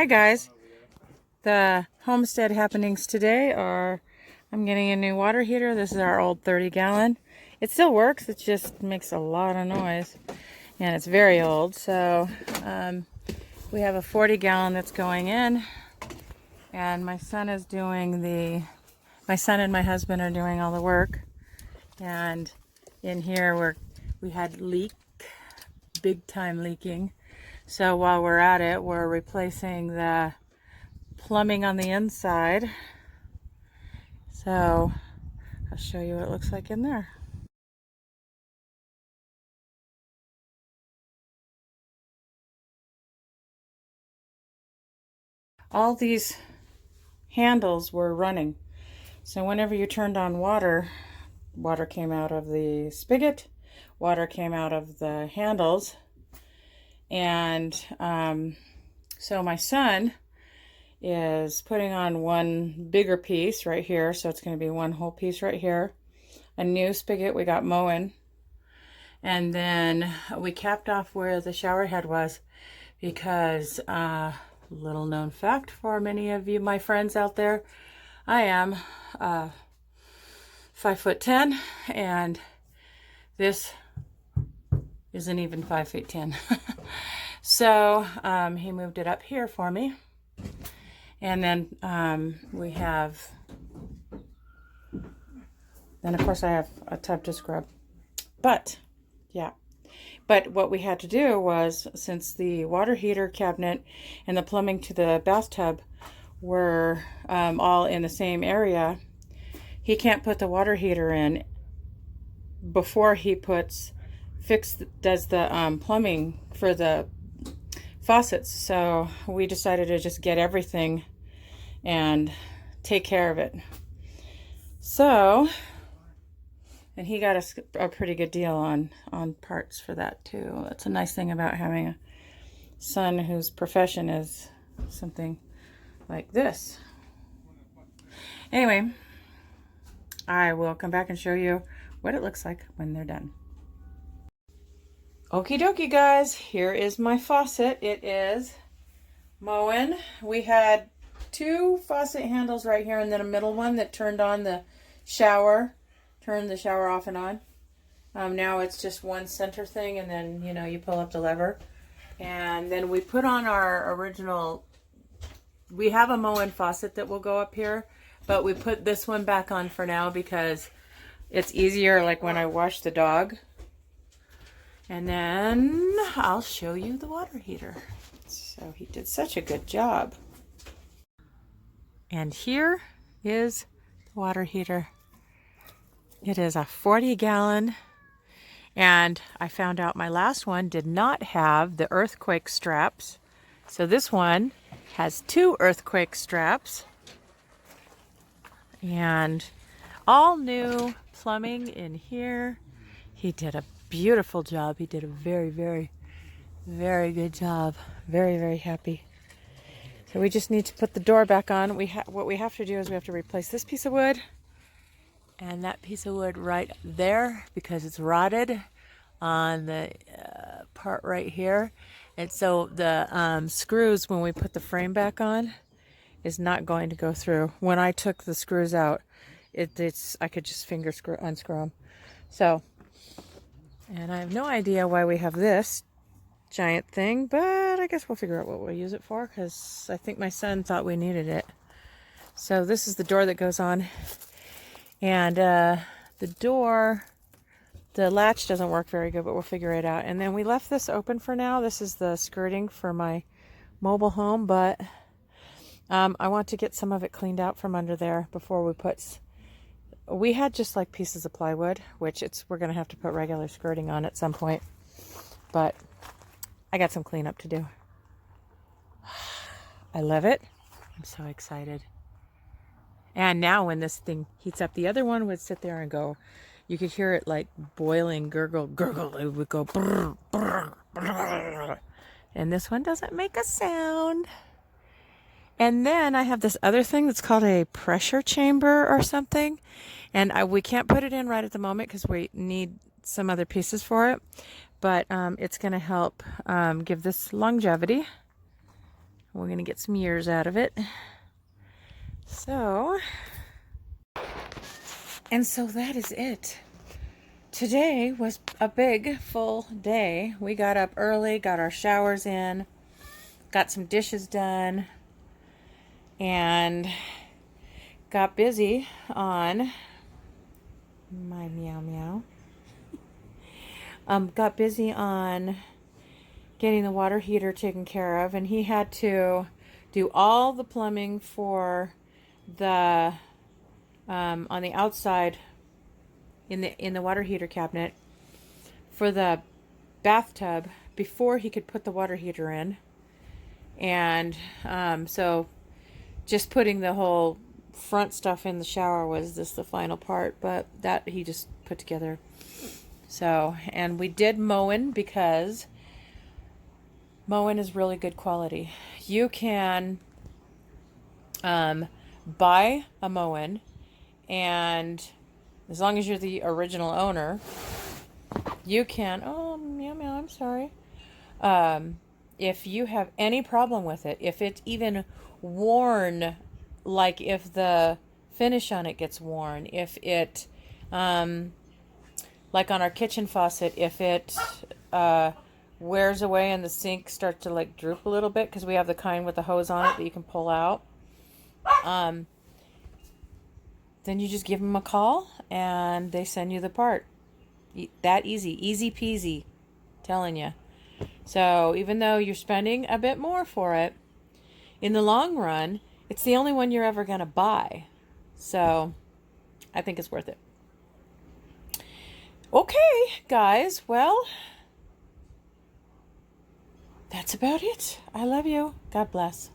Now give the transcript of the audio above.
Hi guys, the homestead happenings today are I'm getting a new water heater. This is our old 30-gallon. It still works, it just makes a lot of noise and it's very old. So we have a 40-gallon that's going in, and my son and my husband are doing all the work. And in here we had big time leaking. So while we're at it, we're replacing the plumbing on the inside. So I'll show you what it looks like in there. All these handles were running. So whenever you turned on water, water came out of the spigot, water came out of the handles. And so my son is putting on one bigger piece right here. So it's going to be one whole piece right here. A new spigot we got mowing. And then we capped off where the shower head was because, little known fact for many of you, my friends out there, I am 5'10", and this isn't even 5'10". So he moved it up here for me. And then we have, then of course I have a tub to scrub. But yeah, but what we had to do was, since the water heater cabinet and the plumbing to the bathtub were all in the same area, he can't put the water heater in before he does the plumbing for the faucets. So we decided to just get everything and take care of it. So, and he got a pretty good deal on parts for that too. That's a nice thing about having a son whose profession is something like this. Anyway, I will come back and show you what it looks like when they're done. Okie dokie guys, here is my faucet. It is mowing. We had two faucet handles right here and then a middle one that turned on the shower, turned the shower off and on. Now it's just one center thing, and then you pull up the lever. And then we put on our original, we have a mowing faucet that will go up here, but we put this one back on for now because it's easier, like when I wash the dog. And then I'll show you the water heater. So he did such a good job. And here is the water heater. It is a 40-gallon. And I found out my last one did not have the earthquake straps. So this one has two earthquake straps. And all new plumbing in here. He did a beautiful job. He did a very, very, very good job. Very, very happy. So we just need to put the door back on. What we have to do is we have to replace this piece of wood and that piece of wood right there because it's rotted on the part right here. And so the screws, when we put the frame back on, is not going to go through. When I took the screws out, I could just unscrew them. So, and I have no idea why we have this giant thing, but I guess we'll figure out what we'll use it for, because I think my son thought we needed it. So this is the door that goes on, and the latch doesn't work very good, but we'll figure it out. And then we left this open for now. This is the skirting for my mobile home, but I want to get some of it cleaned out from under there before we had just like pieces of plywood, which we're going to have to put regular skirting on at some point, but I got some cleanup to do. I love it. I'm so excited. And now when this thing heats up, the other one would sit there and go, you could hear it like boiling, gurgle, gurgle. It would go brr, brr, brr. And this one doesn't make a sound. And then I have this other thing that's called a pressure chamber or something. And we can't put it in right at the moment because we need some other pieces for it. But it's going to help give this longevity. We're going to get some years out of it. So that is it. Today was a big, full day. We got up early, got our showers in, got some dishes done, and got busy on my meow meow. Got busy on getting the water heater taken care of, and he had to do all the plumbing for the on the outside in the water heater cabinet for the bathtub before he could put the water heater in. And so just putting the whole front stuff in the shower was just the final part, but that he just put together. So, and we did mowing because mowing is really good quality. You can buy a mowing, and as long as you're the original owner, you can, oh, meow, meow, I'm sorry. If you have any problem with it, if it's even worn, like if the finish on it gets worn, if it, like on our kitchen faucet, if it wears away and the sink starts to like droop a little bit, because we have the kind with the hose on it that you can pull out, then you just give them a call and they send you the part. That easy peasy, telling you. So even though you're spending a bit more for it, in the long run, it's the only one you're ever going to buy. So I think it's worth it. Okay, guys. Well, that's about it. I love you. God bless.